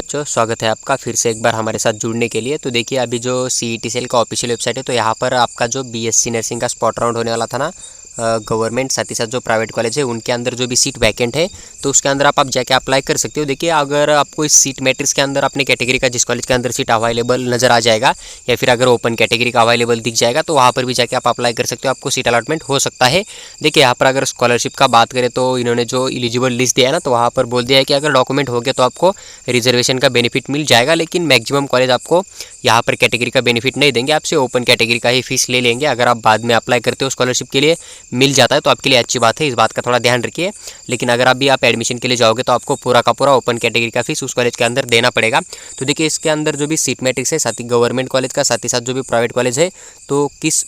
बच्चों, स्वागत है आपका फिर से एक बार हमारे साथ जुड़ने के लिए। तो देखिए, अभी जो CET सेल का ऑफिशियल वेबसाइट है, तो यहाँ पर आपका जो BSc नर्सिंग का स्पॉट राउंड होने वाला था ना, गवर्नमेंट साथ ही साथ जो प्राइवेट कॉलेज है उनके अंदर जो भी सीट वैकेंट है, तो उसके अंदर आप जाके अप्लाई कर सकते हो। देखिए, अगर आपको इस सीट मैट्रिक्स के अंदर अपने कैटेगरी का जिस कॉलेज के अंदर सीट अवेलेबल नज़र आ जाएगा, या फिर अगर ओपन कैटेगरी का अवेलेबल दिख जाएगा, तो वहाँ पर भी जाके आप अप्लाई कर सकते हो, आपको सीट अलॉटमेंट हो सकता है। देखिए, यहाँ पर अगर स्कॉलरशिप का बात करें तो इन्होंने जो एलिजिबल लिस्ट दिया है ना, तो वहाँ पर बोल दिया है कि अगर डॉक्यूमेंट हो गया तो आपको रिजर्वेशन का बेनिफिट मिल जाएगा। लेकिन मैक्सिमम कॉलेज आपको यहाँ पर कैटेगरी का बेनिफिट नहीं देंगे, आपसे ओपन कैटेगरी का ही फीस ले लेंगे। अगर आप बाद में अप्लाई करते हो स्कॉलरशिप के लिए मिल जाता है तो आपके लिए अच्छी बात है, इस बात का थोड़ा ध्यान रखिए। लेकिन अगर अभी आप एडमिशन के लिए जाओगे तो आपको पूरा का पूरा ओपन कैटेगरी का फीस उस कॉलेज के अंदर देना पड़ेगा। तो देखिए, इसके अंदर जो भी सीट मैट्रिक्स है, साथ ही गवर्नमेंट कॉलेज का, साथ ही साथ जो भी प्राइवेट कॉलेज है, तो किस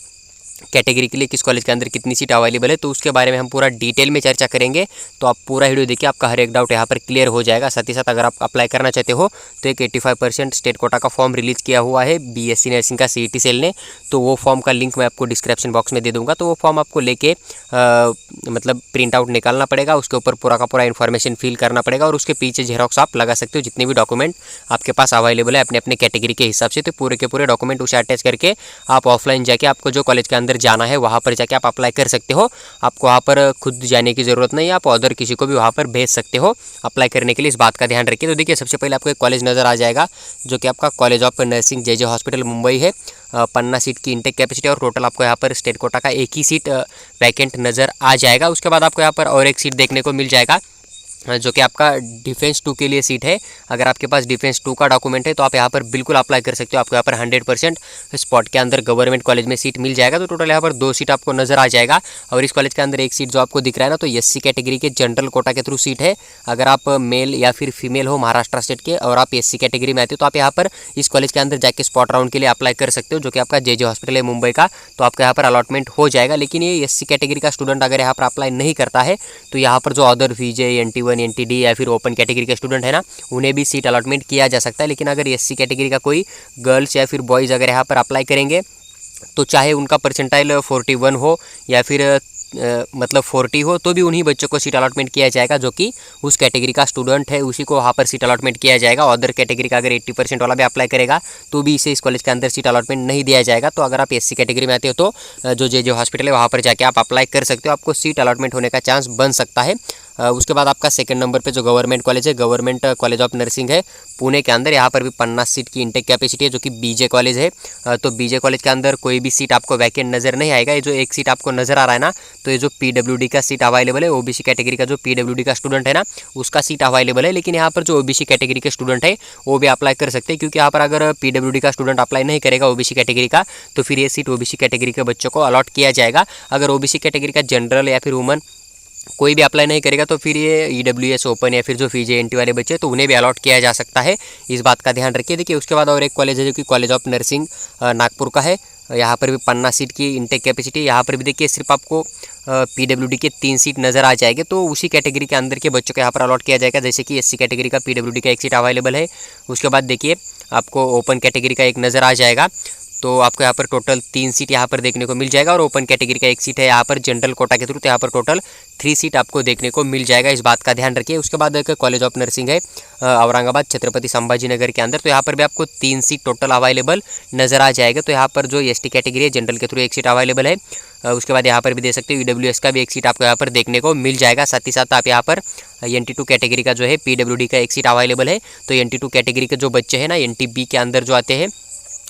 कैटेगरी के लिए किस कॉलेज के अंदर कितनी सीट अवेलेबल है, तो उसके बारे में हम पूरा डिटेल में चर्चा करेंगे। तो आप पूरा वीडियो देखिए, आपका हर एक डाउट यहाँ पर क्लियर हो जाएगा। साथ ही साथ अगर आप अप्लाई करना चाहते हो तो एक 85% स्टेट कोटा का फॉर्म रिलीज़ किया हुआ है BSc नर्सिंग का CET सेल ने, तो वो फॉर्म का लिंक मैं आपको डिस्क्रिप्शन बॉक्स में दे दूँगा। तो वो फॉर्म आपको लेके मतलब प्रिंट आउट निकालना पड़ेगा, उसके ऊपर पूरा का पूरा इन्फॉर्मेशन फिल करना पड़ेगा और उसके पीछे जेरोक्स आप लगा सकते हो। जितने भी डॉक्यूमेंट आपके पास अवेलेबल है अपने अपने कैटेगरी के हिसाब से, तो पूरे के पूरे डॉक्यूमेंट उसे अटैच करके आप ऑफलाइन जाके आपको जो कॉलेज के अंदर जाना है वहाँ पर जाके आप अप्लाई कर सकते हो। आपको वहाँ पर खुद जाने की ज़रूरत नहीं है, आप अदर किसी को भी वहाँ पर भेज सकते हो अप्लाई करने के लिए, इस बात का ध्यान रखिए। तो देखिए, सबसे पहले आपको एक कॉलेज नज़र आ जाएगा जो कि आपका college of nursing JJ hospital Mumbai है। 50 सीट की इंटेक कैपेसिटी और टोटल आपको यहाँ पर स्टेट कोटा का एक ही सीट वैकेंट नज़र आ जाएगा। उसके बाद आपको यहाँ पर और एक सीट देखने को मिल जाएगा जो कि आपका डिफेंस 2 के लिए सीट है। अगर आपके पास डिफेंस 2 का डॉक्यूमेंट है तो आप यहाँ पर बिल्कुल अप्लाई कर सकते हो, आपको यहाँ पर 100% स्पॉट के अंदर गवर्नमेंट कॉलेज में सीट मिल जाएगा। तो टोटल यहाँ पर 2 सीट आपको नज़र आ जाएगा। और इस कॉलेज के अंदर एक सीट जो आपको दिख रहा है ना, तो SC कैटेगरी के जनरल कोटा के थ्रू सीट है। अगर आप मेल या फिर फीमेल हो महाराष्ट्र स्टेट के और आप SC कैटेगरी में आते हो तो आप यहाँ पर इस कॉलेज के अंदर जाके स्पॉट राउंड के लिए अप्लाई कर सकते हो, जो कि आपका JJ हॉस्पिटल है मुंबई का, तो आपका यहाँ पर अलॉटमेंट हो जाएगा। लेकिन ये SC कैटेगरी का स्टूडेंट अगर यहाँ पर अप्लाई नहीं करता है तो यहाँ पर जो अदर VJ NT1 NTD या फिर ओपन कैटेगरी के स्टूडेंट है ना, उन्हें भी सीट अलॉटमेंट किया जा सकता है। लेकिन अगर SC कैटेगरी का कोई गर्ल्स या फिर बॉयज़ अगर यहाँ पर अप्लाई करेंगे तो चाहे उनका परसेंटाइल 41 हो या फिर मतलब 40 हो, तो भी उन्हीं बच्चों को सीट अलॉटमेंट किया जाएगा जो कि उस कैटेगरी का स्टूडेंट है, उसी को वहाँ पर सीट अलॉटमेंट किया जाएगा। अदर कैटेगरी का अगर 80% वाला भी अप्लाई करेगा तो भी इसे इस कॉलेज के अंदर सीट अलॉटमेंट नहीं दिया जाएगा। तो अगर आप SC कैटेगरी में आते हो तो जो JJ हॉस्पिटल है वहाँ पर जाके आप अप्लाई कर सकते हो, आपको सीट अलॉटमेंट होने का चांस बन सकता है। उसके बाद आपका सेकंड नंबर पे जो गवर्नमेंट कॉलेज है, गवर्नमेंट कॉलेज ऑफ नर्सिंग है पुणे के अंदर, यहाँ पर भी 50 सीट की इंटेक कैपेसिटी है, जो कि BJ कॉलेज है। तो BJ कॉलेज के अंदर कोई भी सीट आपको वैकेंट नज़र नहीं आएगा। ये जो एक सीट आपको नज़र आ रहा है ना, तो ये जो PWD का सीट अवेलेबल है, OBC कैटेगरी का जो PWD का स्टूडेंट है ना, उसका सीट अवेलेबल है। लेकिन यहाँ पर जो OBC कैटेगरी के स्टूडेंट है वो भी अप्लाई कर सकते हैं, क्योंकि यहाँ पर अगर PWD का स्टूडेंट अप्लाई नहीं करेगा OBC कैटेगरी का, तो फिर ये सीट OBC कैटेगरी के बच्चों को अलॉट किया जाएगा। अगर OBC कैटेगरी का जनरल या फिर वुमन कोई भी अप्लाई नहीं करेगा तो फिर ये EWS ओपन या फिर जो VJ NT वाले बच्चे तो उन्हें भी अलॉट किया जा सकता है, इस बात का ध्यान रखिए। देखिए, उसके बाद और एक कॉलेज है जो कि कॉलेज ऑफ नर्सिंग नागपुर का है। यहाँ पर भी 50 सीट की इंटेक कैपेसिटी, यहाँ पर भी देखिए सिर्फ आपको PWD के 3 सीट नज़र आ जाएंगे, तो उसी कैटेगरी के अंदर के बच्चों को यहाँ पर अलॉट किया जाएगा। जैसे कि SC कैटेगरी का PWD का एक सीट अवेलेबल है। उसके बाद देखिए आपको ओपन कैटेगरी का एक नज़र आ जाएगा, तो आपको यहाँ पर टोटल 3 सीट यहाँ पर देखने को मिल जाएगा। और ओपन कैटेगरी का एक सीट है यहाँ पर जनरल कोटा के थ्रू, तो यहाँ पर टोटल 3 सीट आपको देखने को मिल जाएगा, इस बात का ध्यान रखिए। उसके बाद एक कॉलेज ऑफ नर्सिंग है औरंगाबाद छत्रपति संभाजी नगर के अंदर, तो यहाँ पर भी आपको 3 सीट टोटल अवेलेबल नज़र आ जाएगा। तो यहाँ पर जो ST कैटेगरी है जनरल के थ्रू एक सीट अवेलेबल है। उसके बाद यहाँ पर भी दे सकते हो EWS का भी एक सीट आपको यहाँ पर देखने को मिल जाएगा। साथ ही साथ आप यहाँ पर NT2 कैटेगरी का जो है PWD का एक सीट अवेलेबल है। तो NT2 कैटेगरी के जो बच्चे हैं ना, NTB के अंदर जो आते हैं,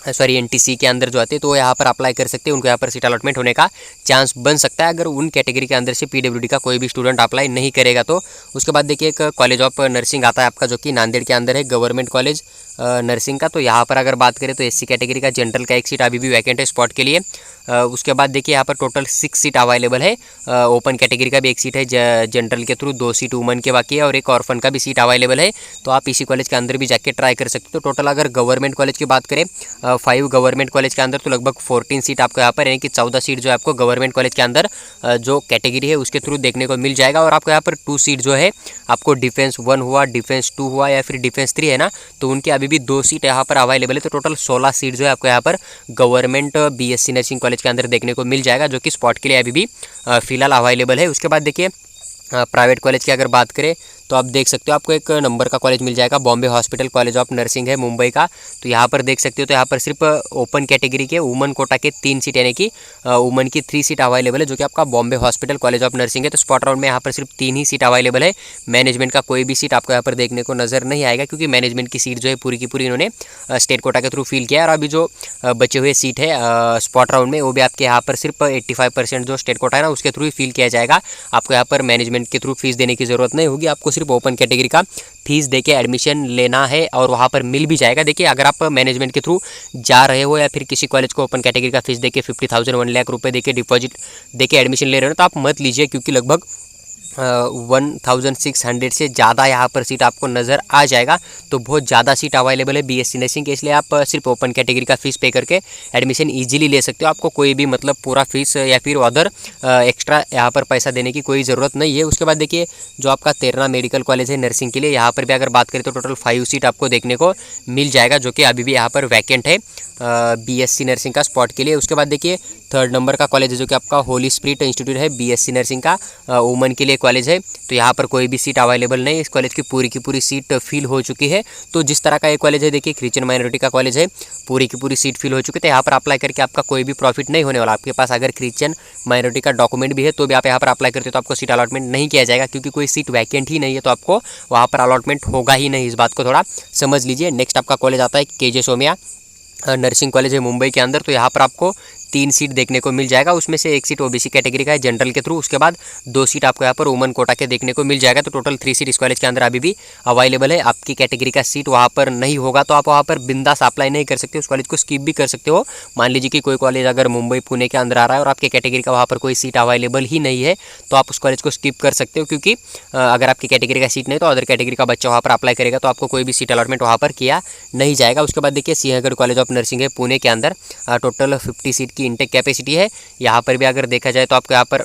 सॉरी NTC के अंदर जो आते हैं, तो यहाँ पर अप्लाई कर सकते हैं, उनको यहाँ पर सीट अलॉटमेंट होने का चांस बन सकता है अगर उन कैटेगरी के अंदर से PWD का कोई भी स्टूडेंट अप्लाई नहीं करेगा तो। उसके बाद देखिए एक कॉलेज ऑफ नर्सिंग आता है आपका, जो कि नांदेड़ के अंदर है, गवर्नमेंट कॉलेज नर्सिंग का। तो यहाँ पर अगर बात करें तो SC कैटेगरी का जनरल का एक सीट अभी भी वैकेंट है स्पॉट के लिए। उसके बाद देखिए यहाँ पर टोटल 6 सीट अवेलेबल है। ओपन कैटेगरी का भी एक सीट है जनरल के थ्रू, 2 सीट वुमन के बाकी है और एक ऑर्फन का भी सीट अवेलेबल है। तो आप इसी कॉलेज के अंदर भी जाके ट्राई कर सकते हो। तो टोटल अगर गवर्नमेंट कॉलेज की बात करें 5 गवर्नमेंट कॉलेज के अंदर, तो लगभग 14 सीट आपको यहाँ पर, यानी कि 14 सीट जो है आपको गवर्नमेंट कॉलेज के अंदर जो कैटेगरी है उसके थ्रू देखने को मिल जाएगा। और आपको यहाँ पर 2 सीट जो है आपको डिफेंस 1 हुआ, डिफेंस 2 हुआ या फिर डिफेंस 3 है ना, तो उनके अभी भी 2 सीट यहाँ पर अवेलेबल है। तो टोटल 16 सीट जो है आपको यहाँ पर गवर्नमेंट BSc नर्सिंग कॉलेज के अंदर देखने को मिल जाएगा, जो कि स्पॉट के लिए अभी भी फिलहाल अवेलेबल है। उसके बाद देखिए प्राइवेट कॉलेज की अगर बात करें तो आप देख सकते हो आपको एक नंबर का कॉलेज मिल जाएगा, Bombay hospital college of nursing है मुंबई का। तो यहाँ पर देख सकते हो, तो यहाँ पर सिर्फ ओपन कैटेगरी के वुमन कोटा के 3 सीट यानी कि वुमन की 3 सीट अवेलेबल है, जो कि आपका Bombay hospital college of nursing है। तो स्पॉट राउंड में यहाँ पर सिर्फ 3 ही सीट अवेलेबल है। मैनेजमेंट का कोई भी सीट आपको यहाँ पर देखने को नजर नहीं आएगा, क्योंकि मैनेजमेंट की सीट जो है पूरी की पूरी इन्होंने स्टेट कोटा के थ्रू फिल किया है। और अभी जो बचे हुए सीट है स्पॉट राउंड में, वो भी आपके यहाँ पर सिर्फ 85% जो स्टेट कोटा है ना, उसके थ्रू ही फिल किया जाएगा। आपको यहाँ पर मैनेजमेंट के थ्रू फीस देने की ज़रूरत नहीं होगी, आपको सिर्फ ओपन कैटेगरी का फीस देके एडमिशन लेना है और वहाँ पर मिल भी जाएगा। देखिए, अगर आप मैनेजमेंट के थ्रू जा रहे हो या फिर किसी कॉलेज को ओपन कैटेगरी का फीस देके 50,000 1 लाख रुपये देके डिपॉजिट देके एडमिशन ले रहे हो, तो आप मत लीजिए, क्योंकि लगभग 1600 से ज़्यादा यहाँ पर सीट आपको नज़र आ जाएगा। तो बहुत ज़्यादा सीट अवेलेबल है बीएससी नर्सिंग के, इसलिए आप सिर्फ ओपन कैटेगरी का फीस पे करके एडमिशन इजीली ले सकते हो। आपको कोई भी मतलब पूरा फीस या फिर अदर एक्स्ट्रा यहाँ पर पैसा देने की कोई ज़रूरत नहीं है। उसके बाद देखिए, जो आपका तेरना मेडिकल कॉलेज है नर्सिंग के लिए, यहाँ पर भी अगर बात करें तो टोटल 5 सीट आपको देखने को मिल जाएगा, जो कि अभी भी यहाँ पर वैकेंट है बीएससी नर्सिंग का स्पॉट के लिए। उसके बाद देखिए, 3rd नंबर का कॉलेज है, जो कि आपका होली स्पिरिट इंस्टीट्यूट है, बीएससी नर्सिंग का वुमन के लिए कॉलेज है। तो यहाँ पर कोई भी सीट अवेलेबल नहीं है, इस कॉलेज की पूरी सीट फिल हो चुकी है। तो जिस तरह का ये कॉलेज है, देखिए क्रिश्चियन माइनॉरिटी का कॉलेज है, पूरी की पूरी सीट फिल हो चुकी है। तो यहाँ पर अप्लाई करके आपका कोई भी प्रॉफिट नहीं होने वाला। आपके पास अगर क्रिश्चियन माइनॉरिटी का डॉक्यूमेंट भी है तो भी आप यहाँ पर अप्लाई करते हो तो आपको सीट अलॉटमेंट नहीं किया जाएगा, क्योंकि कोई सीट वैकेंट ही नहीं है, तो आपको वहाँ पर अलॉटमेंट होगा ही नहीं। इस बात को थोड़ा समझ लीजिए। नेक्स्ट आपका कॉलेज आता है केजे सोमिया नर्सिंग कॉलेज है मुंबई के अंदर। तो यहाँ पर आपको 3 सीट देखने को मिल जाएगा, उसमें से 1 सीट ओबीसी कैटेगरी का है जनरल के थ्रू। उसके बाद 2 सीट आपको यहाँ पर वुमन कोटा के देखने को मिल जाएगा। तो टोटल 3 सीट इस कॉलेज के अंदर अभी भी अवेलेबल है। आपकी कैटेगरी का सीट वहाँ पर नहीं होगा तो आप वहाँ पर बिंदास अप्लाई नहीं कर सकते, उस कॉलेज को स्किप भी कर सकते हो। मान लीजिए कि कोई कॉलेज अगर मुंबई पुणे के अंदर आ रहा है और आपके कैटेगरी का वहाँ पर कोई सीट अवेलेबल ही नहीं है, तो आप उस कॉलेज को स्किप कर सकते हो, क्योंकि अगर आपकी कैटेगरी का सीट नहीं तो अदर कैटेगरी का बच्चा वहाँ पर अप्लाई करेगा तो आपको कोई भी सीट अलॉटमेंट वहाँ पर किया नहीं जाएगा। उसके बाद देखिए, सिंहगढ़ कॉलेज ऑफ नर्सिंग है पुणे के अंदर, टोटल 50 सीट की इंटेक कैपेसिटी है। यहाँ पर भी अगर देखा जाए तो आपको यहाँ पर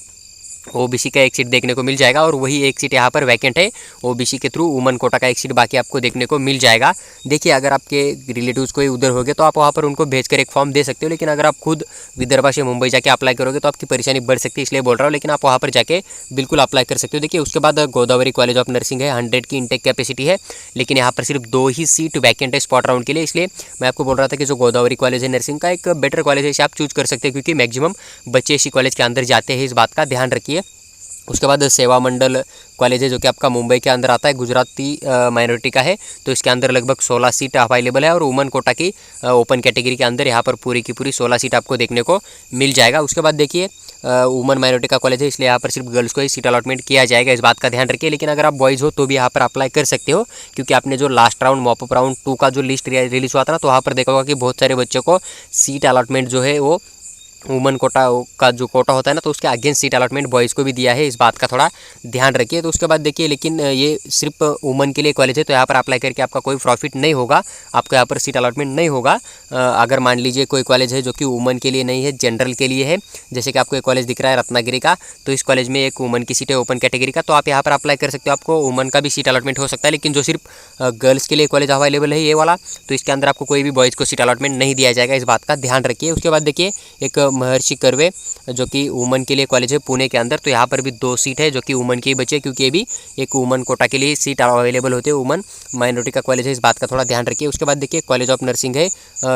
ओबीसी का 1 सीट देखने को मिल जाएगा, और वही 1 सीट यहाँ पर वैकेंट है ओबीसी के थ्रू। वुमन कोटा का 1 सीट बाकी आपको देखने को मिल जाएगा। देखिए, अगर आपके रिलेटिव्स कोई उधर होंगे तो आप वहाँ पर उनको भेजकर एक फॉर्म दे सकते हो, लेकिन अगर आप खुद विदर्भा से मुंबई जाके अप्लाई करोगे तो आपकी परेशानी बढ़ सकती है, इसलिए बोल रहा हूँ। लेकिन आप वहाँ पर जाके बिल्कुल अप्लाई कर सकते हो। देखिए, उसके बाद गोदावरी कॉलेज ऑफ नर्सिंग है, 100 की इंटेक कैपेसिटी है, लेकिन यहाँ पर सिर्फ 2 ही सीट वैकेंट है स्पॉट राउंड के लिए। इसलिए मैं आपको बोल रहा था कि जो गोदावरी कॉलेज है नर्सिंग का, एक बेटर कॉलेज है, इसे आप चूज कर सकते हैं, क्योंकि मैक्सिमम बच्चे इसी कॉलेज के अंदर जाते हैं, इस बात का ध्यान रखिए। उसके बाद सेवा मंडल कॉलेज है, जो कि आपका मुंबई के अंदर आता है, गुजराती माइनॉरिटी का है। तो इसके अंदर लगभग 16 सीट अवेलेबल है, और वुमन कोटा की ओपन कैटेगरी के अंदर यहाँ पर पूरी की पूरी 16 सीट आपको देखने को मिल जाएगा। उसके बाद देखिए, वुमन माइनॉरिटी का कॉलेज है, इसलिए यहाँ पर सिर्फ गर्ल्स को ही सीट अलॉटमेंट किया जाएगा, इस बात का ध्यान रखिए। लेकिन अगर आप बॉयज़ हो तो भी यहाँ पर अप्लाई कर सकते हो, क्योंकि आपने जो लास्ट राउंड मॉपअप राउंड 2 का जो लिस्ट रिलीज हुआ था ना, तो वहाँ पर देखा होगा कि बहुत सारे बच्चों को सीट अलॉटमेंट जो है वो वुमन कोटा का जो कोटा होता है ना, तो उसके अगेंस्ट सीट अलॉटमेंट बॉयज़ को भी दिया है, इस बात का थोड़ा ध्यान रखिए। तो उसके बाद देखिए, लेकिन ये सिर्फ वुमन के लिए कॉलेज है, तो यहाँ पर अप्लाई करके आपका कोई प्रॉफिट नहीं होगा, आपको यहाँ पर सीट अलॉटमेंट नहीं होगा। अगर मान लीजिए कोई कॉलेज है जो कि वुमन के लिए नहीं है, जनरल के लिए है, जैसे कि आपको एक कॉलेज दिख रहा है रत्नागिरी का, तो इस कॉलेज में एक वुमन की सीट है ओपन कैटेगरी का, तो आप यहाँ पर अप्लाई कर सकते हो, आपको वुमन का भी सीट अलॉटमेंट हो सकता है। लेकिन जो सिर्फ गर्ल्स के लिए कॉलेज अवेलेबल है ये वाला, तो इसके अंदर आपको कोई भी बॉयज़ को सीट अलॉटमेंट नहीं दिया जाएगा, इस बात का ध्यान रखिए। उसके बाद देखिए, एक महर्षि कर्वे जो कि वुमन के लिए कॉलेज है पुणे के अंदर, तो यहाँ पर भी 2 सीट है जो कि वुमन की ही बची है, क्योंकि ये भी एक वुमन कोटा के लिए सीट अवेलेबल होते हैं, वुमन माइनॉरिटी का कॉलेज है, इस बात का थोड़ा ध्यान रखिए। उसके बाद देखिए, कॉलेज ऑफ नर्सिंग है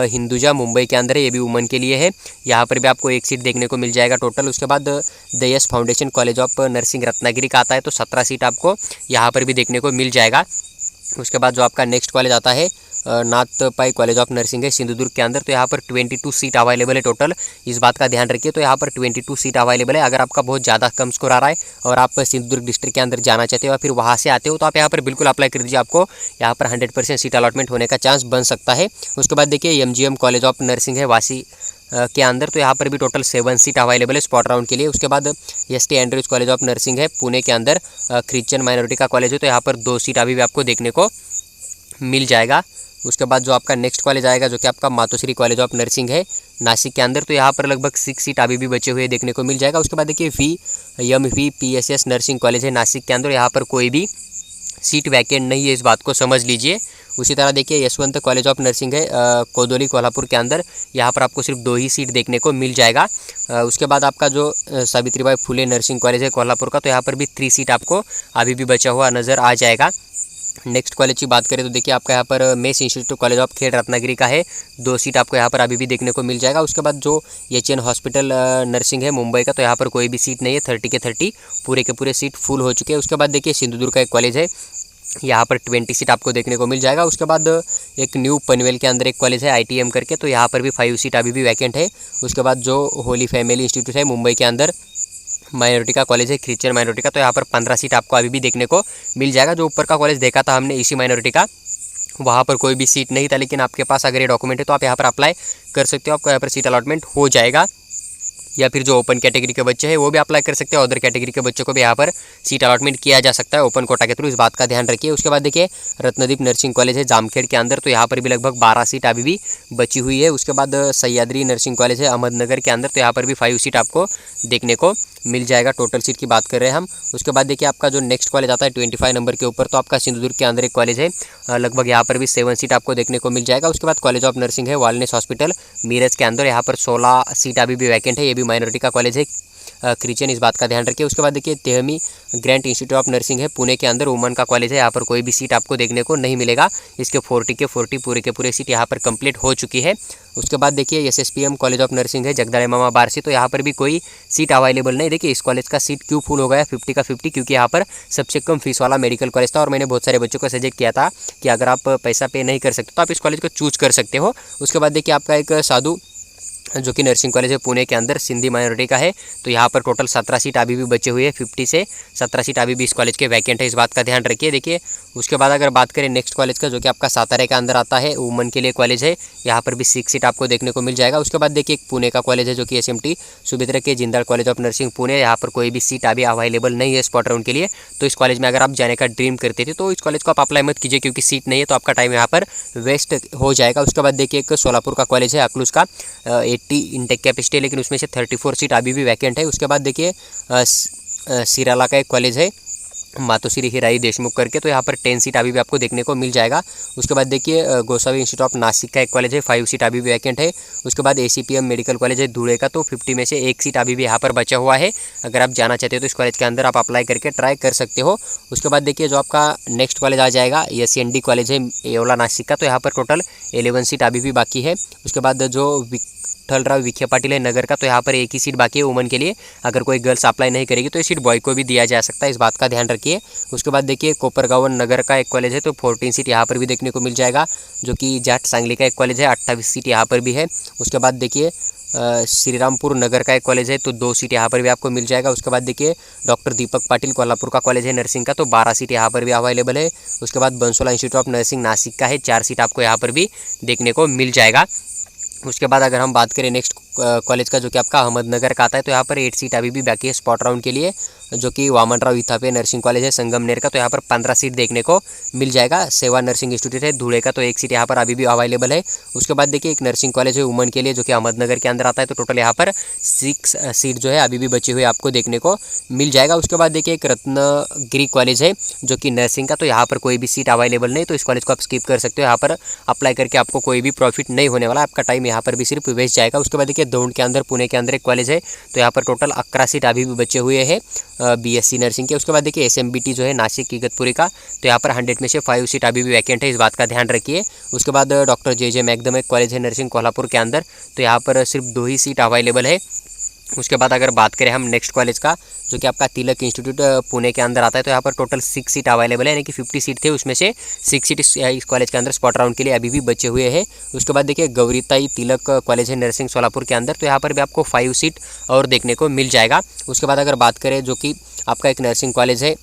हिंदुजा मुंबई के अंदर है, ये भी वुमन के लिए है, यहाँ पर भी आपको 1 सीट देखने को मिल जाएगा टोटल। उसके बाद दयस foundation college of nursing Ratnagiri का आता है, तो 17 सीट आपको यहाँ पर भी देखने को मिल जाएगा। उसके बाद जो आपका नेक्स्ट कॉलेज आता है नाथ पाई कॉलेज ऑफ नर्सिंग है सिंधुदुर्ग के अंदर, तो यहाँ पर 22 सीट अवेलेबल है टोटल, इस बात का ध्यान रखिए। तो यहाँ पर 22 सीट अवेलेबल है। अगर आपका बहुत ज़्यादा कम स्कोर आ रहा है और आप सिंधुदुर्ग डिस्ट्रिक्ट के अंदर जाना चाहते हो या फिर वहाँ से आते हो, तो आप यहाँ पर बिल्कुल अप्लाई कर दीजिए, आपको यहाँ पर 100% सीट अलॉटमेंट होने का चांस बन सकता है। उसके बाद देखिए, MGM कॉलेज ऑफ नर्सिंग है वासी के अंदर, तो यहाँ पर भी टोटल 7 सीट अवेलेबल है स्पॉट राउंड के लिए। उसके बाद ST Andrews college of nursing है पुणे के अंदर, क्रिश्चियन माइनॉरिटी का कॉलेज है, तो यहाँ पर 2 सीट अभी भी आपको देखने को मिल जाएगा। उसके बाद जो आपका नेक्स्ट कॉलेज आएगा जो कि आपका मातोश्री कॉलेज ऑफ नर्सिंग है नासिक के अंदर, तो यहाँ पर लगभग 6 सीट अभी भी बचे हुए देखने को मिल जाएगा। उसके बाद देखिए, VMVPSS नर्सिंग कॉलेज है नासिक के अंदर, यहाँ पर कोई भी सीट वैकेंट नहीं है, इस बात को समझ लीजिए। उसी तरह देखिए यशवंत कॉलेज ऑफ नर्सिंग है कोदोली कोल्हापुर के अंदर, यहाँ पर आपको सिर्फ 2 ही सीट देखने को मिल जाएगा। उसके बाद आपका जो सावित्रीबाई फुले नर्सिंग कॉलेज है कोल्हापुर का, तो यहाँ पर भी 3 सीट आपको अभी भी बचा हुआ नज़र आ जाएगा। नेक्स्ट कॉलेज की बात करें तो देखिए आपका यहाँ पर मेस इंस्टीट्यूट कॉलेज ऑफ खेड़ रत्नागिरी का है, 2 सीट आपको यहाँ पर अभी भी देखने को मिल जाएगा। उसके बाद जो एचएन हॉस्पिटल नर्सिंग है मुंबई का, तो यहाँ पर कोई भी सीट नहीं है, 30 के 30 पूरे के पूरे सीट फुल हो चुके हैं। उसके बाद देखिए सिंधुदुर्ग का एक कॉलेज है, यहाँ पर 20 सीट आपको देखने को मिल जाएगा। उसके बाद एक न्यू पनवेल के अंदर एक कॉलेज है ITM करके, तो यहाँ पर भी 5 सीट अभी भी वैकेंट है। उसके बाद जो होली फैमिली इंस्टीट्यूट है मुंबई के अंदर माइनॉरिटी का कॉलेज है, क्रिश्चियन माइनॉरिटी का, तो यहाँ पर 15 सीट आपको अभी भी देखने को मिल जाएगा। जो ऊपर का कॉलेज देखा था हमने इसी माइनॉरिटी का, वहाँ पर कोई भी सीट नहीं था, लेकिन आपके पास अगर ये डॉक्यूमेंट है तो आप यहाँ पर अप्लाई कर सकते हो, आपको यहाँ पर सीट अलॉटमेंट हो जाएगा। या फिर जो ओपन कैटेगरी के बच्चे हैं वो भी अप्लाई कर सकते हैं, अदर कैटेगरी के बच्चों को भी यहाँ पर सीट अलॉटमेंट किया जा सकता है ओपन कोटा के थ्रू, इस बात का ध्यान रखिए। उसके बाद देखिए रत्नदीप नर्सिंग कॉलेज है जामखेड़ के अंदर, तो यहाँ पर भी लगभग 12 सीट अभी भी बची हुई है। उसके बाद सह्याद्री नर्सिंग कॉलेज है अहमदनगर के अंदर, तो यहाँ पर भी 5 सीट आपको देखने को मिल जाएगा। टोटल सीट की बात कर रहे हैं हम। उसके बाद देखिए आपका जो नेक्स्ट कॉलेज आता है 25 नंबर के ऊपर, तो आपका सिंधुदुर्ग के अंदर एक कॉलेज है, लगभग यहाँ पर भी 7 सीट आपको देखने को मिल जाएगा। उसके बाद कॉलेज ऑफ नर्सिंग है वालनेस हॉस्पिटल मीरज के अंदर, यहाँ पर 16 सीट अभी भी वैकेंट है, ये भी माइनॉरिटी का कॉलेज है क्रिश्चियन, इस बात का ध्यान रखिए। उसके बाद देखिए तेहमी ग्रैंड इंस्टीट्यूट ऑफ नर्सिंग है पुणे के अंदर, वुमन का कॉलेज है, यहाँ पर कोई भी सीट आपको देखने को नहीं मिलेगा। इसके 40 के 40 पूरे के पूरे सीट यहाँ पर कंप्लीट हो चुकी है। उसके बाद देखिए SSPM कॉलेज ऑफ नर्सिंग है जगदाळे मामा बारसी, तो यहाँ पर भी कोई सीट अवेलेबल नहीं। देखिए इस कॉलेज का सीट क्यों फुल हो गया 50 का 50, क्योंकि यहाँ पर सबसे कम फीस वाला मेडिकल कॉलेज था, और मैंने बहुत सारे बच्चों को सजेस्ट किया था कि अगर आप पैसा पे नहीं कर सकते तो आप इस कॉलेज को चूज कर सकते हो। उसके बाद देखिए आपका एक साधु जो कि नर्सिंग कॉलेज है पुणे के अंदर, सिंधी माइनॉरिटी का है, तो यहाँ पर टोटल 17 सीट अभी भी बचे हुए हैं, 50 से 17 सीट अभी भी इस कॉलेज के वैकेंट है, इस बात का ध्यान रखिए। देखिए उसके बाद अगर बात करें नेक्स्ट कॉलेज का, जो कि आपका सातारा के अंदर आता है, वुमन के लिए कॉलेज है, यहाँ पर भी 6 सीट आपको देखने को मिल जाएगा। उसके बाद देखिए एक पुणे का कॉलेज है जो कि SMT सुभद्रा के Jindal college of nursing Pune, यहाँ पर कोई भी सीट अभी अवेलेबल नहीं है स्पॉट राउंड के लिए। तो इस कॉलेज में अगर आप जाने का ड्रीम करते थे तो इस कॉलेज को आप अप्लाई मत कीजिए, क्योंकि सीट नहीं है तो आपका टाइम यहाँ पर वेस्ट हो जाएगा। उसके बाद देखिए एक सोलापुर का कॉलेज है अक्लूज का, 80 इंटेक कैपेसिटी है, लेकिन उसमें से 34 सीट अभी भी वैकेंट है। उसके बाद देखिए सिराला का एक कॉलेज है मातोश्री हिराई देशमुख करके, तो यहाँ पर 10 सीट अभी भी आपको देखने को मिल जाएगा। उसके बाद देखिए गोसावी इंस्टीट्यूट ऑफ नासिक का एक कॉलेज है, 5 सीट अभी भी वैकेंट है। उसके बाद ACPM मेडिकल कॉलेज है धुले का, तो 50 में से 1 सीट अभी भी यहाँ पर बचा हुआ है। अगर आप जाना चाहते हो तो इस कॉलेज के अंदर आप अप्लाई करके ट्राई कर सकते हो। उसके बाद देखिए जो आपका नेक्स्ट कॉलेज आ जाएगा SND कॉलेज है येवला नासिक का, तो यहाँ पर टोटल 11 सीट अभी भी बाकी है। उसके बाद जो विठ्ठलराव विखे पाटिल है नगर का, तो यहाँ पर 1 ही सीट बाकी है वुमन के लिए। अगर कोई गर्ल्स अप्लाई नहीं करेगी तो ये सीट बॉय को भी दिया जा सकता है, इस बात का ध्यान रखिए। उसके बाद देखिए कोपरगावन नगर का एक कॉलेज है, तो 14 सीट यहाँ पर भी देखने को मिल जाएगा। जो कि जाट सांगली का एक कॉलेज है, 28 सीट यहाँ पर भी है। उसके बाद देखिए श्रीरामपुर नगर का एक कॉलेज है, तो 2 सीट यहाँ पर भी आपको मिल जाएगा। उसके बाद देखिए डॉक्टर दीपक पाटिल कोल्हापुर का कॉलेज है नर्सिंग का, तो 12 सीट यहाँ पर भी अवेलेबल है। उसके बाद बंसोला इंस्टीट्यूट ऑफ नर्सिंग नासिक का है, 4 सीट आपको यहाँ पर भी देखने को मिल जाएगा। उसके बाद अगर हम बात करें नेक्स्ट कॉलेज का, जो कि आपका अहमदनगर का आता है, तो यहाँ पर 8 सीट अभी भी बाकी है स्पॉट राउंड के लिए, जो कि वामनराव इथापे नर्सिंग कॉलेज है संगमनेर का, तो यहाँ पर 15 सीट देखने को मिल जाएगा। सेवा नर्सिंग इंस्टीट्यूट है धुले का, तो 1 सीट यहाँ पर अभी भी अवेलेबल है। उसके बाद देखिए एक नर्सिंग कॉलेज है वुमन के लिए, जो कि अहमदनगर के अंदर आता है, तो टोटल यहाँ पर 6 सीट जो है अभी भी बची हुई आपको देखने को मिल जाएगा। उसके बाद देखिए एक रत्नगिरी कॉलेज है जो कि नर्सिंग का, तो यहाँ पर कोई भी सीट अवेलेबल नहीं, तो इस कॉलेज को आप स्किप कर सकते हो। यहाँ पर अप्लाई करके आपको कोई भी प्रॉफिट नहीं होने वाला, आपका टाइम यहाँ पर भी सिर्फ वेस्ट जाएगा। उसके बाद देखिए दौंड के अंदर पुणे के अंदर एक कॉलेज है, तो यहाँ पर टोटल 11 सीट अभी भी बचे हुए हैं BSc नर्सिंग के। उसके बाद देखिए SMBT जो है नासिक इगतपुरी का, तो यहाँ पर 100 में से 5 सीट अभी भी वैकेंट है, इस बात का ध्यान रखिए। उसके बाद डॉक्टर JJ मैगदम एक कॉलेज है नर्सिंग कोल्हापुर के अंदर, तो यहाँ पर सिर्फ 2 ही सीट अवेलेबल है। उसके बाद अगर बात करें हम नेक्स्ट कॉलेज का, जो कि आपका तिलक इंस्टीट्यूट पुणे के अंदर आता है, तो यहाँ पर टोटल 6 सीट अवेलेबल है, यानी कि 50 सीट थे, उसमें से 6 सीट इस कॉलेज के अंदर स्पॉट राउंड के लिए अभी भी बचे हुए हैं। उसके बाद देखिए गौरीताई तिलक कॉलेज है नर्सिंग सोलापुर के अंदर, तो यहाँ पर भी आपको 5 सीट और देखने को मिल जाएगा। उसके बाद अगर बात करें जो कि आपका एक नर्सिंग कॉलेज है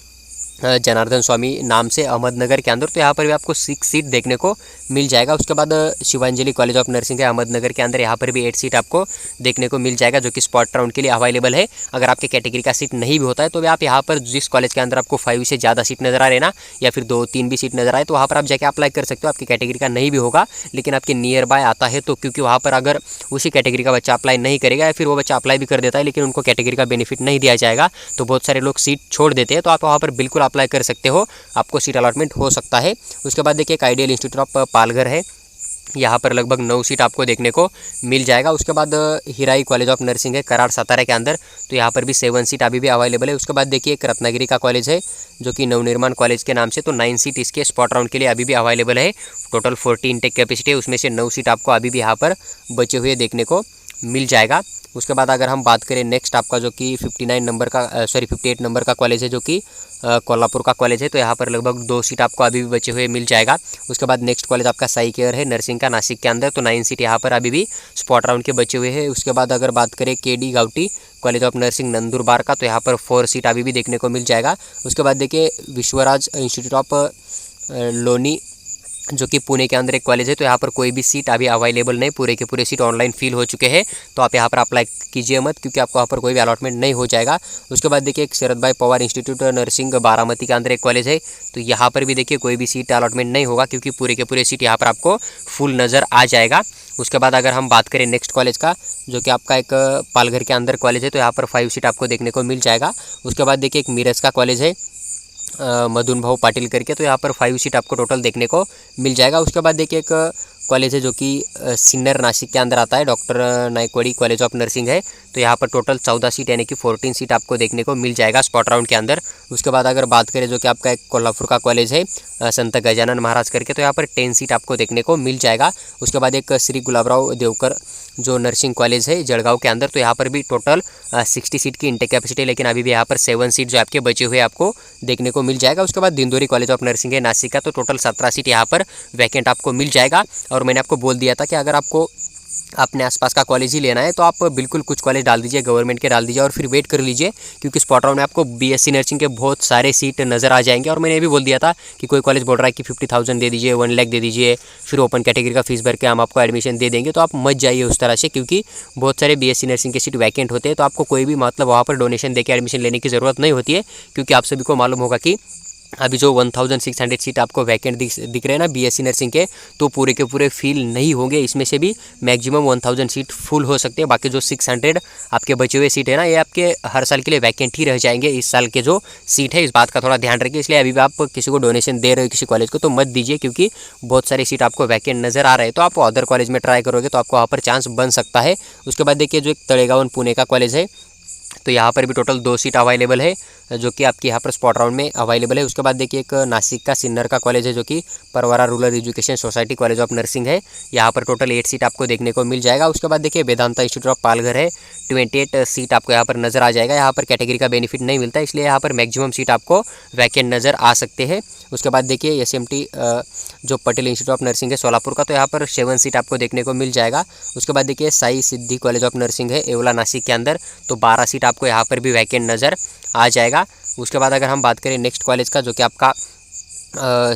जनार्दन स्वामी नाम से अहमदनगर के अंदर, तो यहाँ पर भी आपको 6 सीट देखने को मिल जाएगा। उसके बाद शिवांजलि कॉलेज ऑफ नर्सिंग है अहमदनगर के अंदर, यहाँ पर भी 8 सीट आपको देखने को मिल जाएगा, जो कि स्पॉट राउंड के लिए अवेलेबल है। अगर आपके कैटेगरी का सीट नहीं भी होता है तो भी आप यहाँ पर जिस कॉलेज के अंदर आपको 5 से ज़्यादा सीट नजर आ रहे ना, या फिर 2-3 भी सीट नजर आए, तो वहाँ पर आप जाके अप्लाई कर सकते हो। आपकी कैटेगरी का नहीं भी होगा, लेकिन आपके नियर बाय आता है, तो क्योंकि वहाँ पर अगर उसी कैटेगरी का बच्चा अप्लाई नहीं करेगा, या फिर वो बच्चा अप्लाई भी कर देता है लेकिन उनको कैटेगरी का बेनिफिट नहीं दिया जाएगा, तो बहुत सारे लोग सीट छोड़ देते हैं। तो आप वहाँ पर बिल्कुल अप्लाई कर सकते हो, आपको सीट अलॉटमेंट हो सकता है। उसके बाद देखिए एक आइडियल इंस्टीट्यूट ऑफ पालघर है, यहाँ पर लगभग 9 सीट आपको देखने को मिल जाएगा। उसके बाद हिराई कॉलेज ऑफ नर्सिंग है कराड़ सातारा के अंदर, तो यहाँ पर भी 7 सीट अभी भी अवेलेबल है। उसके बाद देखिए एक रत्नागिरी का कॉलेज है जो कि नवनिर्माण कॉलेज के नाम से, तो 9 सीट इसके स्पॉट राउंड के लिए अभी भी अवेलेबल है। टोटल 40 इंटेक कैपेसिटी है, उसमें से 9 सीट आपको अभी भी यहाँ पर बचे हुए देखने को मिल जाएगा। उसके बाद अगर हम बात करें नेक्स्ट आपका जो कि 58 नंबर का कॉलेज है जो कि कोल्हापुर का कॉलेज है, तो यहाँ पर लगभग 2 सीट आपको अभी भी बचे हुए मिल जाएगा। उसके बाद नेक्स्ट कॉलेज आपका साई केयर है नर्सिंग का नासिक के अंदर, तो 9 सीट यहाँ पर अभी भी स्पॉट राउंड के बचे हुए हैं। उसके बाद अगर बात करें KD Gavti college of nursing Nandurbar का, तो यहाँ पर 4 सीट अभी भी देखने को मिल जाएगा। उसके बाद देखिए विश्वराज इंस्टीट्यूट ऑफ लोनी जो कि पुणे के अंदर एक कॉलेज है, तो यहाँ पर कोई भी सीट अभी अवेलेबल नहीं, पूरे के पूरे सीट ऑनलाइन फिल हो चुके हैं, तो आप यहाँ पर अप्लाई कीजिए मत, क्योंकि आपको यहाँ पर कोई भी अलॉटमेंट नहीं हो जाएगा। उसके बाद देखिए एक शरद भाई पवार इंस्टीट्यूट नर्सिंग बारामती के अंदर एक कॉलेज है, तो यहाँ पर भी देखिए कोई भी सीट अलॉटमेंट नहीं होगा, क्योंकि पूरे के पूरे सीट यहाँ पर आपको फुल नज़र आ जाएगा। उसके बाद अगर हम बात करें नेक्स्ट कॉलेज का जो कि आपका एक पालघर के अंदर कॉलेज है, तो यहाँ पर 5 सीट आपको देखने को मिल जाएगा। उसके बाद देखिए एक मीरज का कॉलेज है मधुन भाऊ पाटिल करके, तो यहाँ पर 5 सीट आपको टोटल देखने को मिल जाएगा। उसके बाद देखिए एक कॉलेज है जो कि सिन्नर नासिक के अंदर आता है, doctor Naikwadi college of nursing है, तो यहाँ पर टोटल 14 सीट यानी कि 14 सीट आपको देखने को मिल जाएगा स्पॉट राउंड के अंदर। उसके बाद अगर बात करें जो कि आपका एक कोल्हापुर का कॉलेज है संत गजानन महाराज करके, तो यहाँ पर 10 सीट आपको देखने को मिल जाएगा। उसके बाद एक श्री गुलाबराव देवकर जो नर्सिंग कॉलेज है जलगांव के अंदर, तो यहाँ पर भी टोटल 60 सीट की इंटेक कैपेसिटी है, लेकिन अभी भी यहाँ पर 7 सीट जो आपके बचे हुए आपको देखने को मिल जाएगा। उसके बाद दिंदोरी कॉलेज ऑफ नर्सिंग है नासिक का, तो टोटल 17 सीट यहाँ पर वैकेंट आपको मिल जाएगा। और मैंने आपको बोल दिया था कि अगर आपको अपने आसपास का कॉलेज ही लेना है तो आप बिल्कुल कुछ कॉलेज डाल दीजिए, गवर्नमेंट के डाल दीजिए और फिर वेट कर लीजिए, क्योंकि स्पॉट राउंड में आपको बीएससी नर्सिंग के बहुत सारे सीट नज़र आ जाएंगे। और मैंने ये भी बोल दिया था कि कोई कॉलेज बोल रहा है कि 50,000 दे दीजिए, 1 लाख दे दीजिए, फिर ओपन कैटेगरी का फीस भर के हम आपको एडमिशन दे देंगे, तो आप मत जाइए उस तरह से, क्योंकि बहुत सारे बीएससी नर्सिंग के सीट वैकेंट होते हैं, तो आपको कोई भी मतलब वहाँ पर डोनेशन देकर एडमिशन लेने की ज़रूरत नहीं होती है, क्योंकि आप सभी को मालूम होगा कि अभी जो 1600 सीट आपको वैकेंट दिख रहे हैं ना बीएससी नर्सिंग के, तो पूरे के पूरे फिल नहीं होंगे, इसमें से भी मैक्सिमम 1000 सीट फुल हो सकते हैं। बाकी जो 600 आपके बचे हुए सीट है ना, ये आपके हर साल के लिए वैकेंट ही रह जाएंगे। इस साल के जो सीट है इस बात का थोड़ा ध्यान रखिए। इसलिए अभी भी आप किसी को डोनेशन दे रहे हो किसी कॉलेज को तो मत दीजिए, क्योंकि बहुत सारी सीट आपको वैकेंट नज़र आ रहे हैं, तो आप अदर कॉलेज में ट्राई करोगे तो आपको वहाँ पर चांस बन सकता है। उसके बाद देखिए जो एक तळेगावन पुणे का कॉलेज है, तो यहाँ पर भी टोटल 2 सीट अवेलेबल है जो कि आपके यहाँ पर स्पॉट राउंड में अवेलेबल है। उसके बाद देखिए एक नासिक का सिन्नर का कॉलेज है जो कि Pravara rural education society college of nursing है, यहाँ पर टोटल 8 सीट आपको देखने को मिल जाएगा। उसके बाद देखिए वेदांता इंस्टीट्यूट ऑफ पालघर है, 28 सीट आपको यहाँ पर नज़र आ जाएगा। यहाँ पर कैटेगरी का बेनिफिट नहीं मिलता, इसलिए यहाँ पर मैक्सिमम सीट आपको वैकेंट नज़र आ सकते हैं। उसके बाद देखिए SMT जो पटेल इंस्टीट्यूट ऑफ नर्सिंग है सोलापुर का, तो यहाँ पर 7 सीट आपको देखने को मिल जाएगा। उसके बाद देखिए साई सिद्धि कॉलेज ऑफ नर्सिंग है येवला नासिक के अंदर, तो 12 सीट आपको यहाँ पर भी वैकेंट नज़र आ जाएगा। उसके बाद अगर हम बात करें नेक्स्ट कॉलेज का जो कि आपका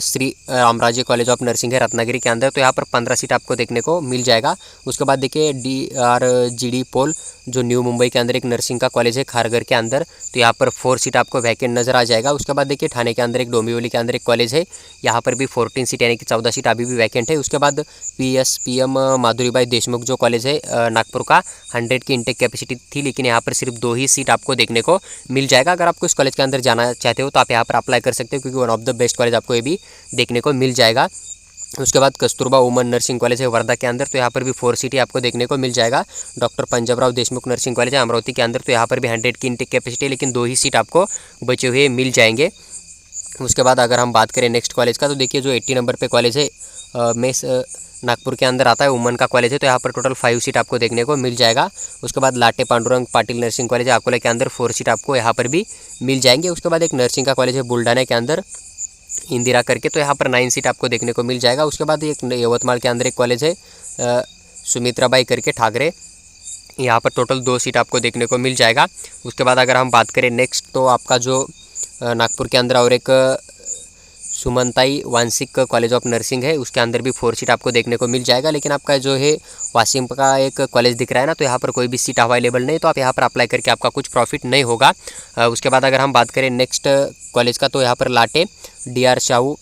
Shri Ramraje college of nursing है रत्नागिरी के अंदर, तो यहाँ पर 15 सीट आपको देखने को मिल जाएगा। उसके बाद देखिए DRGD पोल जो न्यू मुंबई के अंदर एक नर्सिंग का कॉलेज है खारघर के अंदर, तो यहाँ पर 4 सीट आपको वैकेंट नज़र आ जाएगा। उसके बाद देखिए ठाणे के अंदर एक डोंबिवली के अंदर एक कॉलेज है, यहाँ पर भी 14 सीट यानी कि 14 सीट अभी भी वैकेंट है। उसके बाद PSPM माधुरीबाई देशमुख जो कॉलेज है नागपुर का, 100 की इंटेक कैपेसिटी थी, लेकिन यहाँ पर सिर्फ 2 ही सीट आपको देखने को मिल जाएगा। अगर आपको इस कॉलेज के अंदर जाना चाहते हो तो आप यहाँ पर अप्लाई कर सकते हो, क्योंकि one of the best college आपको ये भी देखने को मिल जाएगा। उसके बाद कस्तूरबा वुमन नर्सिंग कॉलेज है वर्धा के अंदर, तो यहाँ पर भी 4 सीट आपको देखने को मिल जाएगा। Doctor Panjabrao Deshmukh nursing college है अमरावती के अंदर, तो यहाँ पर भी 100 की इंटेक कैपेसिटी है, लेकिन 2 ही सीट आपको बचे हुए मिल जाएंगे। उसके बाद अगर हम बात करें नेक्स्ट कॉलेज का, तो देखिए जो 80 नंबर पे कॉलेज है मेस नागपुर के अंदर आता है वुमन का कॉलेज है, तो यहाँ पर टोटल 5 सीट आपको देखने को मिल जाएगा। उसके बाद latte Pandurang Patil nursing college है अकोला के अंदर, 4 सीट आपको यहाँ पर भी मिल जाएंगे। उसके बाद एक नर्सिंग का कॉलेज है बुल्ढाना के अंदर इंदिरा करके, तो यहाँ पर 9 सीट आपको देखने को मिल जाएगा। उसके बाद एक यवतमाल के अंदर एक कॉलेज है सुमित्राबाई करके ठाकरे, यहाँ पर टोटल 2 सीट आपको देखने को मिल जाएगा। उसके बाद अगर हम बात करें नेक्स्ट, तो आपका जो नागपुर के अंदर और एक सुमनताई वांसिक कॉलेज ऑफ नर्सिंग है, उसके अंदर भी 4 सीट आपको देखने को मिल जाएगा। लेकिन आपका जो है वासिम का एक कॉलेज दिख रहा है ना, तो यहाँ पर कोई भी सीट अवेलेबल नहीं, तो आप यहाँ पर अप्लाई करके आपका कुछ प्रॉफिट नहीं होगा। उसके बाद अगर हम बात करें नेक्स्ट कॉलेज का, तो यहाँ पर लाटे DR शाहू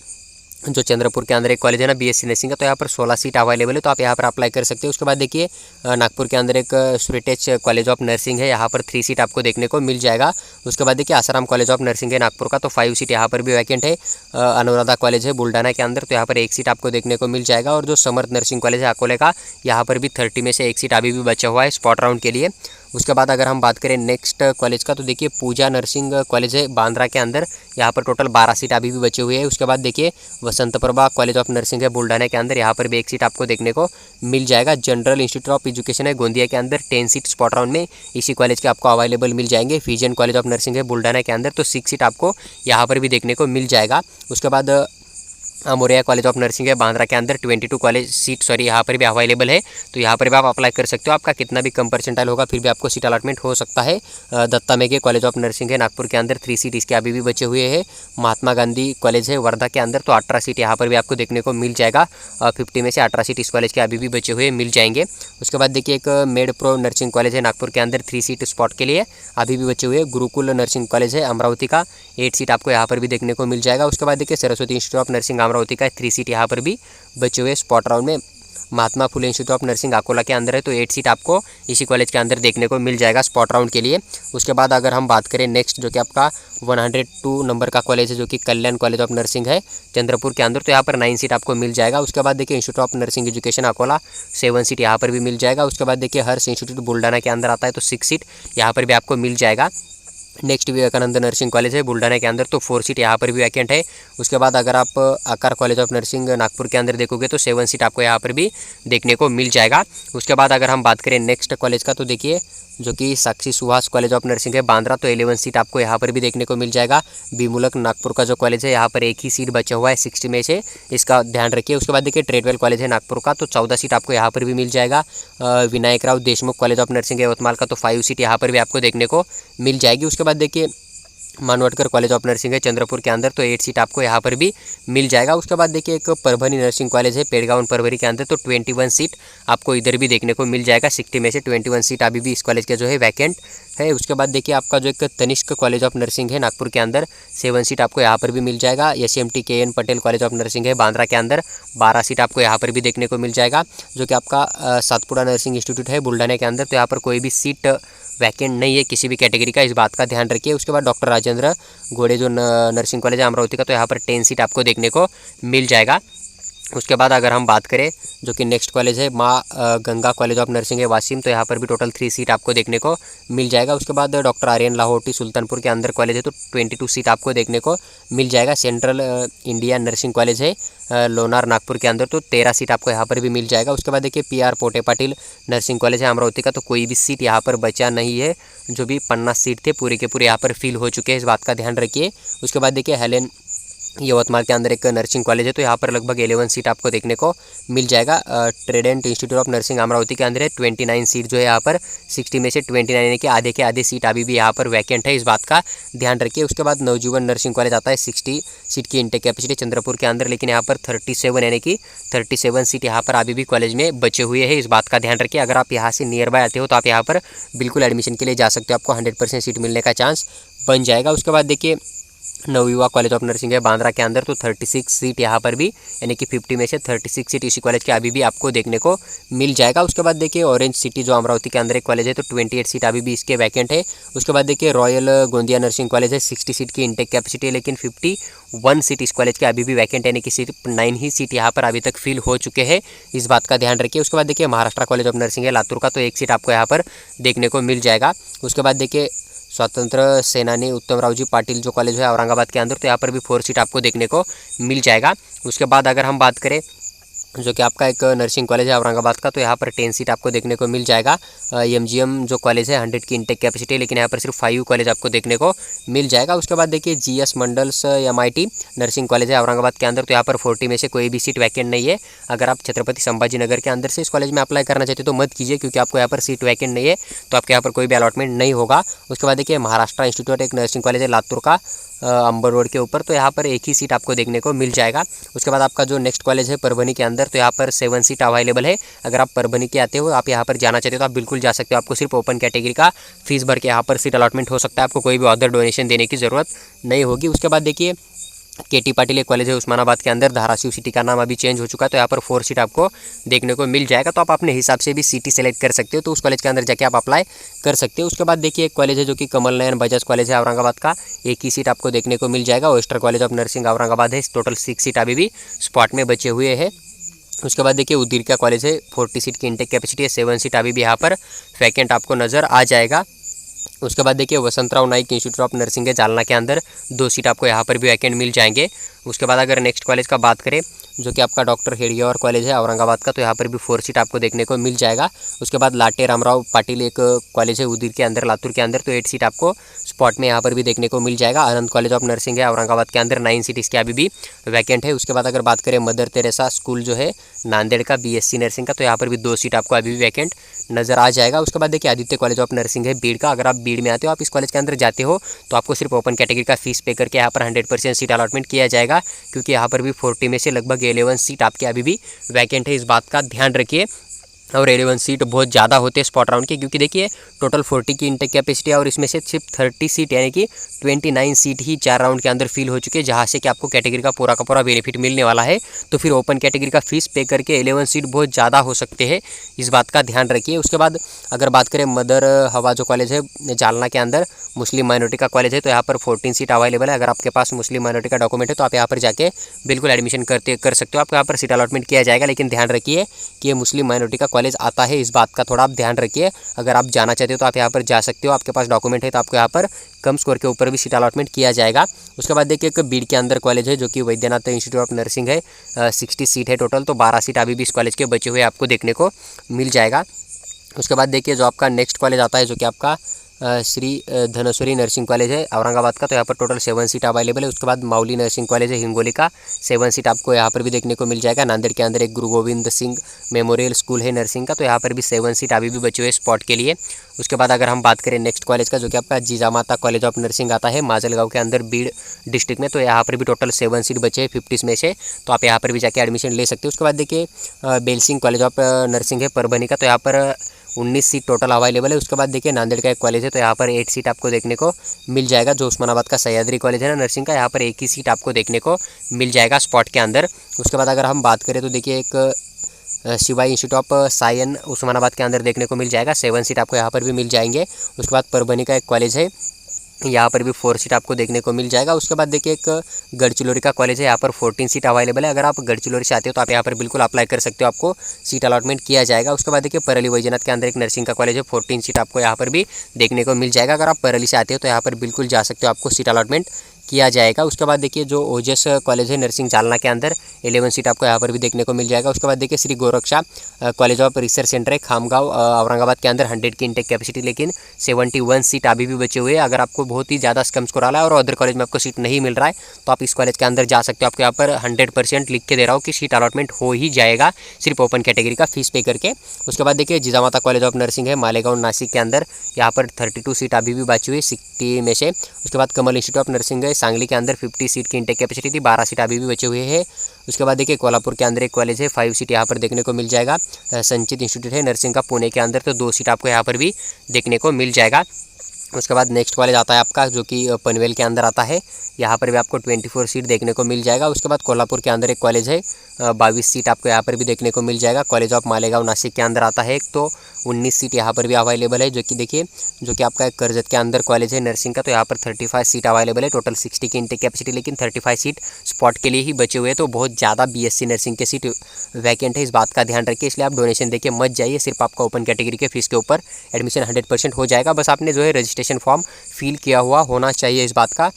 जो चंद्रपुर के अंदर एक कॉलेज है ना बीएससी नर्सिंग का, तो यहाँ पर 16 सीट अवेलेबल है, तो आप यहाँ पर अप्लाई कर सकते हो। उसके बाद देखिए नागपुर के अंदर एक श्रीटेज कॉलेज ऑफ नर्सिंग है, यहाँ पर 3 सीट आपको देखने को मिल जाएगा। उसके बाद देखिए आसाराम कॉलेज ऑफ नर्सिंग है नागपुर का, तो 5 सीट यहाँ पर भी वैकेंट है। अनुराधा कॉलेज है बुल्ढाना के अंदर, तो यहाँ पर 1 सीट आपको देखने को मिल जाएगा। और जो समर्थ नर्सिंग कॉलेज है अकोले का, यहाँ पर भी 30 में से 1 सीट अभी भी बचा हुआ है स्पॉट राउंड के लिए। उसके बाद अगर हम बात करें नेक्स्ट कॉलेज का, तो देखिए पूजा नर्सिंग कॉलेज है बांद्रा के अंदर, यहाँ पर टोटल 12 सीट अभी भी बचे हुए हैं। उसके बाद देखिए वसंत प्रभा कॉलेज ऑफ नर्सिंग है बुल्ढाना के अंदर, यहाँ पर भी 1 सीट आपको देखने को मिल जाएगा। जनरल इंस्टीट्यूट ऑफ एजुकेशन है गोंदिया के अंदर, 10 सीट स्पॉट राउंड में इसी कॉलेज के आपको अवेलेबल मिल जाएंगे। फिजियन कॉलेज ऑफ नर्सिंग है बुल्ढाना के अंदर, तो 6 सीट आपको यहाँ पर भी देखने को मिल जाएगा। उसके बाद मोरिया कॉलेज ऑफ नर्सिंग है बांद्रा के अंदर, 22 कॉलेज सीट यहाँ पर भी अवेलेबल है, तो यहाँ पर भी आप अप्लाई कर सकते हो। आपका कितना भी कम परसेंटाइल होगा फिर भी आपको सीट अलॉटमेंट हो सकता है। Datta Meghe college of nursing है नागपुर के अंदर, 3 सीट इसके अभी भी बचे हुए हैं। महात्मा गांधी कॉलेज है वर्धा के अंदर, तो 18 सीट यहाँ पर भी आपको देखने को मिल जाएगा। 50 में से 18 सीट इस कॉलेज के अभी भी बचे हुए मिल जाएंगे। उसके बाद देखिए एक मेड प्रो नर्सिंग कॉलेज है नागपुर के अंदर, 3 सीट स्पॉट के लिए अभी भी बचे हुए। गुरुकुल नर्सिंग कॉलेज है अमरावती का, 8 सीट आपको यहाँ पर भी देखने को मिल जाएगा। उसके बाद देखिए Saraswati institute of nursing Amravati का 3 सीट यहाँ पर भी बचे हुए स्पॉट राउंड में। Mahatma Phule institute of nursing Akola के अंदर है, तो 8 सीट आपको इसी कॉलेज के अंदर देखने को मिल जाएगा स्पॉट राउंड के लिए। उसके बाद अगर हम बात करें नेक्स्ट जो कि आपका 102 नंबर का कॉलेज है, जो कि कल्याण कॉलेज ऑफ नर्सिंग है चंद्रपुर के अंदर, तो यहाँ पर 9 सीट आपको मिल जाएगा। उसके बाद देखिए institute of nursing education Akola, 7 seat यहाँ पर भी मिल जाएगा। उसके बाद देखिए हर्ष इंस्टीट्यूट बुल्ढाना के अंदर आता है, तो 6 सीट यहाँ पर भी आपको मिल जाएगा। नेक्स्ट विवेकानंद नर्सिंग कॉलेज है बुल्ढाना के अंदर, तो 4 सीट यहाँ पर भी वैकेंट है। उसके बाद अगर आप आकार कॉलेज ऑफ नर्सिंग नागपुर के अंदर देखोगे तो 7 सीट आपको यहाँ पर भी देखने को मिल जाएगा। उसके बाद अगर हम बात करें नेक्स्ट कॉलेज का, तो देखिए जो कि साक्षी सुहास कॉलेज ऑफ नर्सिंग है बांद्रा, तो 11 सीट आपको यहाँ पर भी देखने को मिल जाएगा। बीमुलक नागपुर का जो कॉलेज है, यहाँ पर 1 ही सीट बचा हुआ है 60 में से, इसका ध्यान रखिए। उसके बाद देखिए ट्रेडवेल कॉलेज है नागपुर का, तो 14 सीट आपको यहाँ पर भी मिल जाएगा। Vinayak Rao Deshmukh college of nursing है यवतमाल का, तो 5 सीट यहाँ पर भी आपको देखने को मिल जाएगी। उसके बाद देखिए मानवटकर कॉलेज ऑफ नर्सिंग है चंद्रपुर के अंदर, तो 8 सीट आपको यहाँ पर भी मिल जाएगा। उसके बाद देखिए एक परभनी नर्सिंग कॉलेज है पेड़गांव परभनी के अंदर, तो 21 सीट आपको इधर भी देखने को मिल जाएगा। 60 में से 21 सीट अभी भी इस कॉलेज के जो है वैकेंट है। उसके बाद देखिए आपका जो एक तनिष्क कॉलेज ऑफ नर्सिंग है नागपुर के अंदर, 7 सीट आपको यहाँ पर भी मिल जाएगा। SMT KN Patel college of nursing है बांद्रा के अंदर, 12 सीट आपको यहाँ पर भी देखने को मिल जाएगा। जो कि आपका सातपुड़ा नर्सिंग इंस्टीट्यूट है बुल्ढाना के अंदर, तो यहाँ पर कोई भी सीट वैकेंट नहीं है किसी भी कैटेगरी का, इस बात का ध्यान रखिए। उसके बाद डॉक्टर राजेंद्र घोड़े जो नर्सिंग कॉलेज है अमरावती का, तो यहाँ पर 10 सीट आपको देखने को मिल जाएगा। उसके बाद अगर हम बात करें जो कि नेक्स्ट कॉलेज है माँ गंगा कॉलेज ऑफ नर्सिंग है वासिम, तो यहाँ पर भी टोटल 3 सीट आपको देखने को मिल जाएगा। उसके बाद डॉक्टर आर्यन लाहौटी सुल्तानपुर के अंदर कॉलेज है, तो 22 सीट आपको देखने को मिल जाएगा। सेंट्रल इंडिया नर्सिंग कॉलेज है लोनार नागपुर के अंदर, तो 13 सीट आपको यहाँ पर भी मिल जाएगा। उसके बाद देखिए PR पोटे पाटिल नर्सिंग कॉलेज है अमरावती का, तो कोई भी सीट यहाँ पर बचा नहीं है। जो भी 50 सीट थे पूरे के पूरे यहाँ पर फिल हो चुके हैं, इस बात का ध्यान रखिए। उसके बाद देखिए हेलेन यवतमाल के अंदर एक नर्सिंग कॉलेज है, तो यहाँ पर लगभग 11 सीट आपको देखने को मिल जाएगा। Trident institute of nursing Amravati के अंदर है, 29 सीट जो है यहाँ पर 60 में से 29 के आधे सीट अभी भी यहाँ पर वैकेंट है, इस बात का ध्यान रखिए। उसके बाद नवजीवन नर्सिंग कॉलेज आता है, 60 सीट की इंटेक कैपेसिटी चंद्रपुर के अंदर, लेकिन यहाँ पर 37 सीट यहाँ पर अभी भी कॉलेज में बचे हुए हैं, इस बात का ध्यान रखिए। अगर आप यहाँ से नियर बाय आते हो तो आप यहाँ पर बिल्कुल एडमिशन के लिए जा सकते हो, आपको 100% सीट मिलने का चांस बन जाएगा। उसके बाद देखिए नवयुवा कॉलेज ऑफ नर्सिंग है बांद्रा के अंदर, तो 36 सीट यहाँ पर भी, यानी कि 50 में से 36 सीट इसी कॉलेज के अभी भी आपको देखने को मिल जाएगा। उसके बाद देखिए ऑरेंज सिटी जो अमरावती के अंदर एक कॉलेज है, तो 28 सीट अभी भी इसके वैकेंट है। उसके बाद देखिए रॉयल गोंदिया नर्सिंग कॉलेज है, 60 सीट की इंटेक कैपेसिटी है, लेकिन 51 सीट इस कॉलेज के अभी भी वैकेंट है, यानी कि सिर्फ 9 ही सीट यहाँ पर अभी तक फिल हो चुके हैं, इस बात का ध्यान रखिए। उसके बाद देखिए महाराष्ट्र कॉलेज ऑफ नर्सिंग है लातूर का, तो 1 सीट आपको यहाँ पर देखने को मिल जाएगा। उसके बाद देखिए स्वतंत्र सेनानी उत्तम रावजी पाटिल जो कॉलेज है औरंगाबाद के अंदर, तो यहाँ पर भी 4 सीट आपको देखने को मिल जाएगा। उसके बाद अगर हम बात करें जो कि आपका एक नर्सिंग कॉलेज है औरंगाबाद का, तो यहाँ पर 10 सीट आपको देखने को मिल जाएगा। MGM जो कॉलेज है 100 की इंटेक कैपेसिटी है, लेकिन यहाँ पर सिर्फ 5 कॉलेज आपको देखने को मिल जाएगा। उसके बाद देखिए GS mandals MIT nursing college है औरंगाबाद के अंदर, तो यहाँ पर 40 में से कोई भी सीट वैकेंट नहीं है। अगर आप छत्रपति संभाजी नगर के अंदर से इस कॉलेज में अप्लाई करना चाहते हो तो मत कीजिए, क्योंकि आपको यहाँ पर सीट वैकेंट नहीं है, तो आपके यहाँ पर कोई भी अलॉटमेंट नहीं होगा। उसके बाद देखिए महाराष्ट्र इंस्टीट्यूट एक नर्सिंग कॉलेज है लातूर का, अंबर रोड के ऊपर, तो यहाँ पर 1 ही सीट आपको देखने को मिल जाएगा। उसके बाद आपका जो नेक्स्ट कॉलेज है परभनी के अंदर, तो यहाँ पर 7 सीट अवेलेबल है। अगर आप परभनी के आते हो, आप यहाँ पर जाना चाहते हो तो आप बिल्कुल जा सकते हो। आपको सिर्फ ओपन कैटेगरी का फीस भर के यहाँ पर सीट अलॉटमेंट हो सकता है, आपको कोई भी अदर डोनेशन देने की ज़रूरत नहीं होगी। उसके बाद देखिए KT पाटिल एक कॉलेज है उस्मानाबाद के अंदर, धाराशिव सिटी का नाम अभी चेंज हो चुका है, तो यहाँ पर 4 सीट आपको देखने को मिल जाएगा। तो आप अपने हिसाब से भी सिटी सेलेक्ट कर सकते हो, तो उस कॉलेज के अंदर जाके आप अप्लाई कर सकते हो। उसके बाद देखिए एक कॉलेज है जो कि कमल नयन बजाज कॉलेज है औरंगाबाद का, एक ही सीट आपको देखने को मिल जाएगा। Wester college of nursing Aurangabad है, टोटल 6 सीट अभी भी स्पॉट में बचे हुए हैं। उसके बाद देखिए उदीर का कॉलेज है, 40 सीट की इंटेक कैपेसिटी है, 7 सीट अभी भी यहाँ पर वैकेंट आपको नज़र आ जाएगा। उसके बाद देखिए Vasantrao Naik institute of nursing है जालना के अंदर, 2 सीट आपको यहाँ पर भी वैकेंट मिल जाएंगे। उसके बाद अगर नेक्स्ट कॉलेज का बात करें जो कि आपका डॉक्टर हेडगेवार कॉलेज है औरंगाबाद का, तो यहाँ पर भी 4 सीट आपको देखने को मिल जाएगा। उसके बाद लाटे रामराव पाटिल एक कॉलेज है उदीर के अंदर, लातूर के अंदर, तो 8 सीट आपको स्पॉट में यहाँ पर भी देखने को मिल जाएगा। आनंद कॉलेज ऑफ नर्सिंग है औरंगाबाद के अंदर, 9 सीट इसके अभी भी वैकेंट है। उसके बाद अगर बात करें मदर तेरेसा स्कूल जो है नांदेड़ का BSc नर्सिंग का, तो यहाँ पर भी 2 सीट आपको अभी भी वैकेंट नज़र आ जाएगा। उसके बाद देखिए आदित्य कॉलेज ऑफ नर्सिंग है बीड़ का, अगर आप बीड़ में आते हो, आप इस कॉलेज के अंदर जाते हो, तो आपको सिर्फ ओपन कैटेगरी का फीस पे करके यहाँ पर 100% सीट अलॉटमेंट किया जाएगा, क्योंकि यहाँ पर भी 40 में से लगभग 11 सीट आपके अभी भी वैकेंट है। इस बात का ध्यान रखिए। और 11 सीट बहुत ज़्यादा होते हैं स्पॉट राउंड के, क्योंकि देखिए टोटल 40 की इंटेक कैपेसिटी है और इसमें से सिर्फ 30 सीट यानी कि 29 सीट ही 4 राउंड के अंदर फिल हो चुके हैं, जहाँ से कि आपको कैटेगरी का पूरा बेनिफिट मिलने वाला है। तो फिर ओपन कैटेगरी का फीस पे करके 11 सीट बहुत ज़्यादा हो सकते हैं, इस बात का ध्यान रखिए। उसके बाद अगर बात करें मदर हवा जो कॉलेज है जालना के अंदर, मुस्लिम माइनॉरिटी का कॉलेज है, तो यहाँ पर 14 सीट अवेलेबल है। अगर आपके पास मुस्लिम माइनॉरिटी का डॉक्यूमेंट है तो आप यहाँ पर जाके बिल्कुल एडमिशन कर सकते हो, आपको यहाँ पर सीट अलॉटमेंट किया जाएगा। लेकिन ध्यान रखिए कि ये मुस्लिम माइनॉरिटी का कॉलेज आता है, इस बात का थोड़ा आप ध्यान रखिए। अगर आप जाना चाहते हो तो आप यहाँ पर जा सकते हो, आपके पास डॉक्यूमेंट है तो आपको यहाँ पर कम स्कोर के ऊपर भी सीट अलॉटमेंट किया जाएगा। उसके बाद देखिए एक बीड़ के अंदर कॉलेज है जो कि वैद्यनाथ इंस्टीट्यूट ऑफ नर्सिंग है, 60 सीट है टोटल, तो 12 सीट अभी भी इस कॉलेज के बचे हुए आपको देखने को मिल जाएगा। उसके बाद देखिए जो आपका नेक्स्ट कॉलेज आता है जो कि आपका श्री धनेश्वरी नर्सिंग कॉलेज है औरंगाबाद का, तो यहाँ पर टोटल 7 सीट अवेलेबल है। उसके बाद माउली नर्सिंग कॉलेज है हिंगोली का, 7 सीट आपको यहाँ पर भी देखने को मिल जाएगा। नांदेड़ के अंदर एक गुरु गोविंद सिंह मेमोरियल स्कूल है नर्सिंग का, तो यहाँ पर भी 7 सीट अभी भी बचे हुए स्पॉट के लिए। उसके बाद अगर हम बात करें नेक्स्ट कॉलेज का जो कि आपका जीजामाता कॉलेज ऑफ नर्सिंग आता है माजलगांव के अंदर बीड़ डिस्ट्रिक्ट में, तो यहाँ पर भी टोटल 7 सीट बचे हैं 50 में से, तो आप यहाँ पर भी जाके एडमिशन ले सकते हो। उसके बाद देखिए बेलसिंह कॉलेज ऑफ नर्सिंग है परभनी का, तो यहाँ पर 19 सीट टोटल अवेलेबल है। उसके बाद देखिए नांदेड़ का एक कॉलेज है, तो यहाँ पर 8 सीट आपको देखने को मिल जाएगा। जो उस्मानाबाद का सह्याद्री कॉलेज है ना नर्सिंग का, यहाँ पर 1 ही सीट आपको देखने को मिल जाएगा स्पॉट के अंदर। उसके बाद अगर हम बात करें तो देखिए एक Shivai institute of science Osmanabad के अंदर देखने को मिल जाएगा, 7 सीट आपको यहाँ पर भी मिल जाएंगे। उसके बाद परभनी का एक कॉलेज है, यहाँ पर भी 4 सीट आपको देखने को मिल जाएगा। उसके बाद देखिए एक गढ़चिलौरी का कॉलेज है, यहाँ पर 14 सीट अवेलेबल है। अगर आप गढ़चिलौरी से आते हो तो आप यहाँ पर बिल्कुल अप्लाई कर सकते हो, आपको सीट अलॉटमेंट किया जाएगा। उसके बाद देखिए परली वैजनाथ के अंदर एक नर्सिंग का कॉलेज है, 14 सीट आपको यहाँ पर भी देखने को मिल जाएगा। अगर आप परली से आते हो तो यहाँ पर बिल्कुल जा सकते हो, आपको सीट अलॉटमेंट किया जाएगा। उसके बाद देखिए जो ओजस कॉलेज है नर्सिंग जालना के अंदर, 11 सीट आपको यहाँ पर भी देखने को मिल जाएगा। उसके बाद देखिए Shri Goraksha college of research centre है खामगांव औरंगाबाद के अंदर, 100 की इंटेक कैपेसिटी, लेकिन 71 सीट अभी भी बचे हुए हैं। अगर आपको बहुत ही ज़्यादा कम स्कोर आ रहा है और अदर कॉलेज में आपको सीट नहीं मिल रहा है तो आप इस कॉलेज के अंदर जा सकते हो। आपको यहाँ पर 100% लिख के दे रहा हूँ कि सीट अलॉटमेंट हो ही जाएगा, सिर्फ ओपन कैटेगरी का फीस पे करके। उसके बाद देखिए जिजामाता कॉलेज ऑफ नर्सिंग है मालेगांव नासिक के अंदर, यहाँ पर 32 सीट अभी भी बची हुई 60 में से। उसके बाद कमल इंस्टीट्यूट ऑफ नर्सिंग है सांगली के अंदर, 50 सीट की इंटेक कैपेसिटी थी, 12 सीट अभी भी बचे हुए हैं। उसके बाद देखिए कोल्हापुर के अंदर एक कॉलेज है, 5 सीट यहाँ पर देखने को मिल जाएगा। संचित इंस्टीट्यूट है नर्सिंग का पुणे के अंदर, तो 2 सीट आपको यहाँ पर भी देखने को मिल जाएगा। उसके बाद नेक्स्ट कॉलेज आता है आपका जो कि पनवेल के अंदर आता है, यहाँ पर भी आपको 24 सीट देखने को मिल जाएगा। उसके बाद कोल्हापुर के अंदर एक कॉलेज है, 22 सीट आपको यहाँ पर भी देखने को मिल जाएगा। कॉलेज ऑफ मालेगांव नासिक के अंदर आता है एक, तो 19 सीट यहाँ पर भी अवेलेबल है। जो कि देखिए जो कि आपका एक कर्जत के अंदर कॉलेज है नर्सिंग का, तो यहाँ पर 35 सीट अवेलेबल है, टोटल 60 की इंटेक कैपेसिटी, लेकिन 35 सीट स्पॉट के लिए ही बचे हुए हैं। तो बहुत ज़्यादा BSc नर्सिंग के सीट वैकेंट है, इस बात का ध्यान रखिए। इसलिए आप डोनेशन देके मत जाइए, सिर्फ आपका ओपन कैटेगरी के फीस के ऊपर एडमिशन 100% हो जाएगा। बस आपने जो है रजिस्ट्रेशन फॉर्म फिल किया हुआ होना चाहिए, इस बात का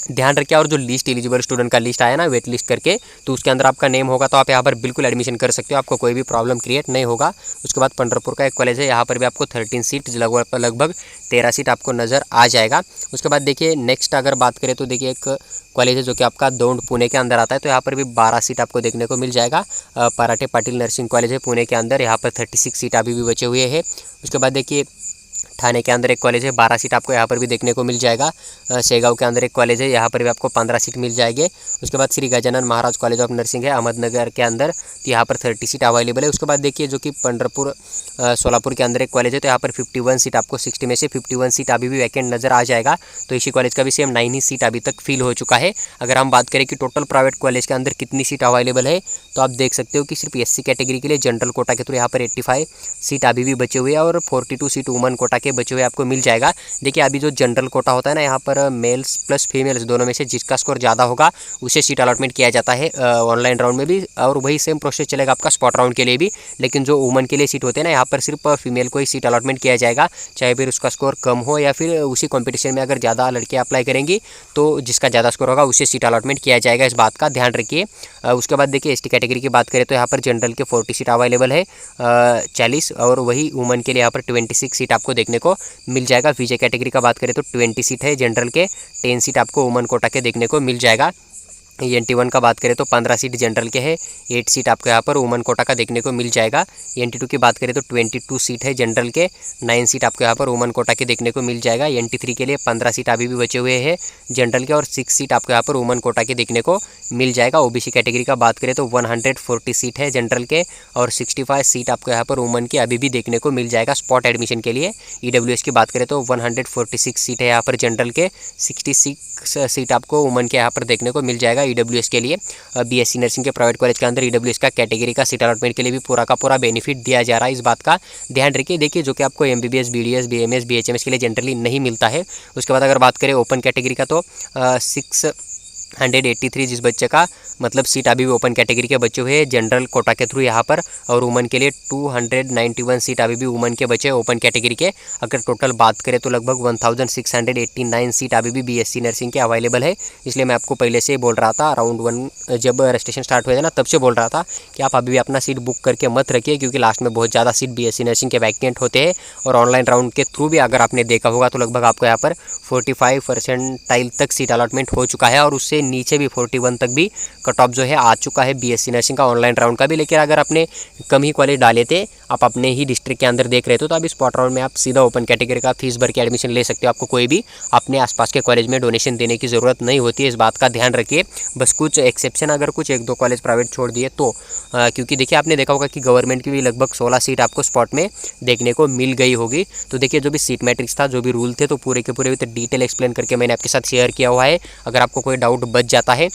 ध्यान रखिए। और जो लिस्ट एलिजिबल स्टूडेंट का लिस्ट आया ना वेट लिस्ट करके, तो उसके अंदर आपका नेम होगा, तो आप यहाँ पर बिल्कुल एडमिशन कर सकते हो, आपको कोई भी प्रॉब्लम क्रिएट नहीं होगा। उसके बाद पंढरपुर का एक कॉलेज है, यहाँ पर भी आपको 13 सीट लगभग 13 सीट आपको नज़र आ जाएगा। उसके बाद देखिए नेक्स्ट अगर बात करें तो देखिए एक कॉलेज है जो कि आपका दौंड पुणे के अंदर आता है, तो यहाँ पर भी 12 सीट आपको देखने को मिल जाएगा। पराठे पाटिल नर्सिंग कॉलेज है पुणे के अंदर, यहाँ पर 36 सीट अभी भी बचे हुए हैं। उसके बाद देखिए ठाणे के अंदर एक कॉलेज है, 12 सीट आपको यहाँ पर भी देखने को मिल जाएगा। शेगांव के अंदर एक कॉलेज है, यहाँ पर भी आपको 15 सीट मिल जाएंगे। उसके बाद Shri Gajanan Maharaj college of nursing है अहमदनगर के अंदर, तो यहाँ पर 30 सीट अवेलेबल है। उसके बाद देखिए जो कि पंढरपुर सोलापुर के अंदर एक कॉलेज है, तो यहाँ पर 51 सीट आपको 60 में से 51 सीट अभी भी वैकेंट नज़र आ जाएगा। तो इसी कॉलेज का भी सेम 9 ही सीट अभी तक फिल हो चुका है। अगर हम बात करें कि टोटल प्राइवेट कॉलेज के अंदर कितनी सीट अवेलेबल है, तो आप देख सकते हो कि सिर्फ SC कैटेगरी के लिए जनरल कोटा के थ्रू यहाँ पर 85 सीट अभी भी बचे हुए हैं और 42 सीट वुमन कोटा के बचे हुए आपको मिल जाएगा। देखिए अभी जो जनरल कोटा होता है ना, यहाँ पर मेल्स प्लस फीमेल्स दोनों में से जिसका स्कोर ज़्यादा होगा उसे सीट अलॉटमेंट किया जाता है ऑनलाइन राउंड में भी, और वही सेम प्रोसेस चलेगा आपका स्पॉट राउंड के लिए भी। लेकिन जो वुमन के लिए सीट होते हैं ना, यहाँ पर सिर्फ फीमेल को ही सीट अलॉटमेंट किया जाएगा, चाहे फिर उसका स्कोर कम हो या फिर उसी कॉम्पिटिशन में अगर ज़्यादा लड़कियाँ अप्लाई करेंगी तो जिसका ज़्यादा स्कोर होगा उसे सीट अलॉटमेंट किया जाएगा, इस बात का ध्यान रखिए। उसके बाद देखिए ST कैटेगरी की बात करें तो यहाँ पर जनरल के 40 सीट अवेलेबल है 40, और वही वुमन के लिए यहाँ पर 26 सीट आपको देखने को मिल जाएगा। VJ कैटेगरी का बात करें तो 20 सीट है जनरल के, 10 सीट आपको वुमन कोटा के देखने को मिल जाएगा। NT1 का बात करें तो 15 सीट जनरल के है, 8 सीट आपको यहाँ पर वुमन कोटा का देखने को मिल जाएगा। NT2 की बात करें तो 22 सीट है जनरल के, 9 सीट आपको यहाँ पर वुमन कोटा के देखने को मिल जाएगा। NT3 के लिए 15 सीट अभी भी बचे हुए हैं जनरल के, और 6 सीट आपको यहाँ पर वुमन कोटा के देखने को मिल जाएगा। OBC कैटेगरी का बात करें तो 140 सीट है जनरल के, और 65 सीट आपको यहाँ पर वुमन के अभी भी देखने को मिल जाएगा स्पॉट एडमिशन के लिए। EWS की बात करें तो 146 सीट है यहाँ पर जनरल के, 66 सीट आपको वुमन के यहाँ पर देखने को मिल जाएगा EWS के लिए। BSc नर्सिंग के प्राइवेट कॉलेज के अंदर EWS का कैटेगरी का सीट अलॉटमेंट के लिए भी पूरा का पूरा बेनिफिट दिया जा रहा है, इस बात का ध्यान रखिए। देखिए जो कि आपको MBBS BDS BMS BHMS के लिए जनरली नहीं मिलता है। उसके बाद अगर बात करें ओपन कैटेगरी का तो 683 जिस बच्चे का मतलब सीट अभी भी ओपन कैटेगरी के बचे हुए हैं जनरल कोटा के थ्रू यहाँ पर, और वुमन के लिए 291 सीट अभी भी वुमन के बचे ओपन कैटेगरी के। अगर टोटल बात करें तो लगभग 1689 सीट अभी भी BSc नर्सिंग के अवेलेबल है। इसलिए मैं आपको पहले से बोल रहा था, राउंड 1 जब रजिस्ट्रेशन स्टार्ट हुए थे ना, तब से बोल रहा था कि आप अभी भी अपना सीट बुक करके मत रखिए, क्योंकि लास्ट में बहुत ज़्यादा सीट BSc नर्सिंग के वैकेंट होते हैं। और ऑनलाइन राउंड के थ्रू भी अगर आपने देखा होगा तो लगभग आपको यहाँ पर 45% तक सीट अलॉटमेंट हो चुका है, और उससे नीचे भी 41 तक भी कट ऑफ जो है आ चुका है BSc नर्सिंग का ऑनलाइन राउंड का भी। लेकिन अगर आपने कम ही कॉलेज डाले थे, आप अपने ही डिस्ट्रिक्ट के अंदर देख रहे थे, तो अभी स्पॉट राउंड में आप सीधा ओपन कैटेगरी का फीस भर के एडमिशन ले सकते हो। आपको कोई भी अपने आसपास के कॉलेज में डोनेशन देने की ज़रूरत नहीं होती है, इस बात का ध्यान रखिए। बस कुछ एक्सेप्शन अगर कुछ 1-2 कॉलेज प्राइवेट छोड़ दिए तो, क्योंकि देखिए आपने देखा होगा कि गवर्नमेंट की भी लगभग 16 सीट आपको स्पॉट में देखने को मिल गई होगी। तो देखिए जो भी सीट मैट्रिक्स था, जो भी रूल थे, तो पूरे के पूरे डिटेल एक्सप्लेन करके मैंने आपके साथ शेयर किया हुआ है। अगर आपको कोई डाउट बच जाता है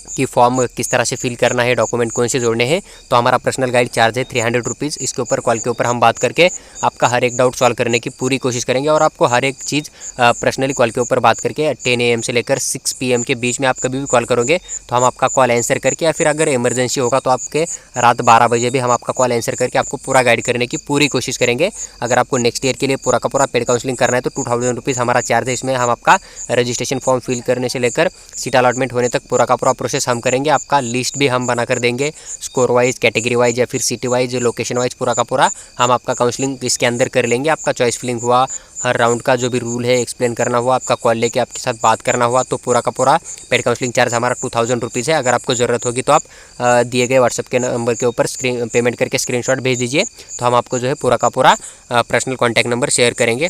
कि फॉर्म किस तरह से फिल करना है, डॉक्यूमेंट कौन से जोड़ने हैं, तो हमारा पर्सनल गाइड चार्ज है 300 रुपीज़। इसके ऊपर कॉल के ऊपर हम बात करके आपका हर एक डाउट सॉल्व करने की पूरी कोशिश करेंगे, और आपको हर एक चीज़ पर्सनली कॉल के ऊपर बात करके 10 AM से लेकर 6 PM के बीच में आप कभी भी कॉल करोगे तो हम आपका कॉल आंसर करके, या फिर अगर इमरजेंसी होगा तो आपके रात 12 बजे भी हम आपका कॉल आंसर करके आपको पूरा गाइड करने की पूरी कोशिश करेंगे। अगर आपको नेक्स्ट ईयर के लिए पूरा का पूरा पेड काउंसलिंग करना है तो 2000 रुपीज़ हमारा चार्ज है। इसमें हम आपका रजिस्ट्रेशन फॉर्म फिल करने से लेकर सीट अलॉटमेंट होने तक पूरा का पूरा प्रोसेस हम करेंगे। आपका लिस्ट भी हम बना कर देंगे, स्कोर वाइज, कैटेगरी वाइज या फिर सिटी वाइज, लोकेशन वाइज, पूरा का पूरा हम आपका काउंसलिंग इसके अंदर कर लेंगे। आपका चॉइस फिलिंग हुआ, हर राउंड का जो भी रूल है एक्सप्लेन करना हुआ, आपका कॉल लेके आपके साथ बात करना हुआ, तो पूरा का पूरा पेड काउंसलिंग चार्ज हमारा 2000 रुपीज़ है। अगर आपको ज़रूरत होगी तो आप दिए गए व्हाट्सएप के नंबर के ऊपर पेमेंट करके स्क्रीनशॉट भेज दीजिए, तो हम आपको जो है पूरा का पूरा पर्सनल कॉन्टैक्ट नंबर शेयर करेंगे।